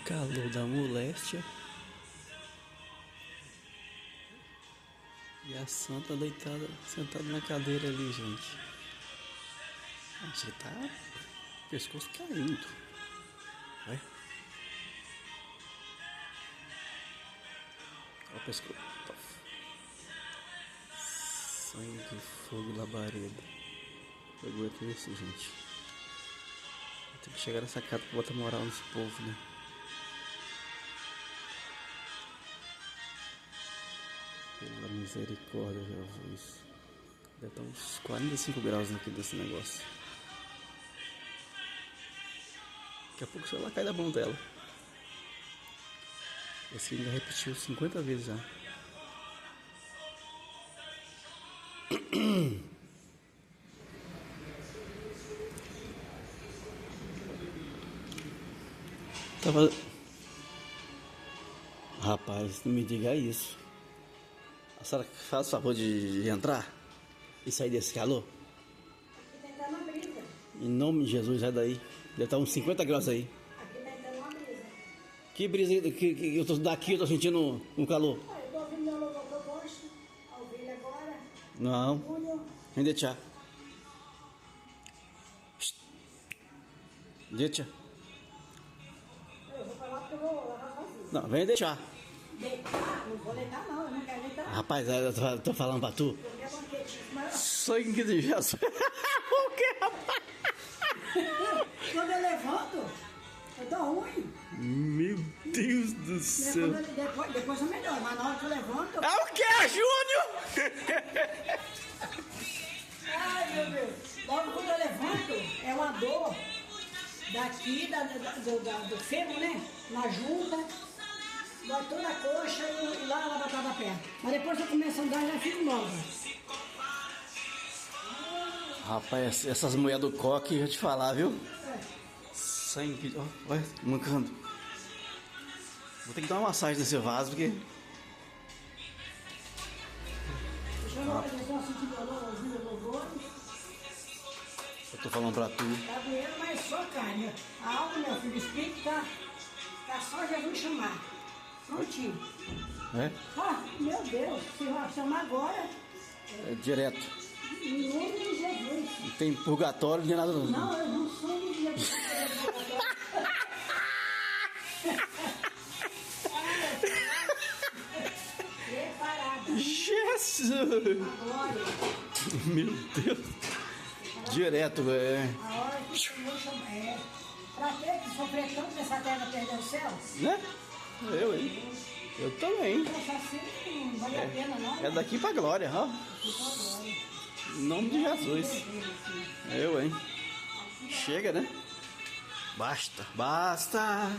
Calor da moléstia. E a santa deitada, sentada na cadeira ali, gente. Você tá pescoço caindo. Vai. Olha o pescoço. Sangue, fogo, labareda. Eu aguento isso, gente. Tem que chegar nessa casa pra botar moral nesse povo, né? Pela misericórdia, Jesus. Deve estar uns 45 graus aqui desse negócio. Daqui a pouco o celular cai da mão dela. Esse ainda repetiu 50 vezes já. Tava... Rapaz, não me diga isso. A senhora faz o favor de entrar e sair desse calor? Aqui tá entrando uma brisa. Em nome de Jesus, sai daí. Deve estar uns 50 graus aí. Aqui tá entrando uma brisa. Que brisa que eu tô daqui, eu tô sentindo um calor. Ah, eu tô ouvindo meu louvor que eu gosto. A ovelha agora. Não, Júnior. vem deixar. Deixa. Eu vou falar porque eu vou lavar sozinho. Não, vem deixar. Deitar? Não vou deitar não, eu não quero deitar. Rapaz, eu tô falando pra tu. Eu quero banquetinho, mas Sangue de Jesus. O que, rapaz? quando eu levanto, eu tô ruim. Meu Deus do céu. Depois eu melhoro, mas na hora que eu levanto... É o que, Júnior? Ai, meu Deus. Logo quando eu levanto, é uma dor daqui, do fêmur, né? Na junta. Dói toda a coxa e lá na batata da perna. Mas depois que eu começo a andar, já fico nova. Rapaz, essas mulheres do coque, eu vou te falar, viu? É. Sangue, ó, vai mancando. Vou ter que dar uma massagem nesse vaso, porque... Deixa eu sentir dolor, ouvindo louvor. Eu tô falando pra tu. Tá doendo, mas só carne. A alma, meu filho, o espírito tá só Jesus chamar. Prontinho. É? Ah, meu Deus, se vai chamar agora, É direto. em nome de Jesus. Não tem purgatório, nem nada. Não, eu não sou de Jesus. Preparada. Jesus! Glória. Meu Deus! Direto, velho. A hora que o Senhor chama. É. Pra que sofrer tanto nessa terra perder o céu? Né? Eu, hein? Eu também. Poxa, assim não vale a pena, não. É daqui pra glória, ó. Em nome de Jesus. Eu, hein? Chega, né? Basta, basta.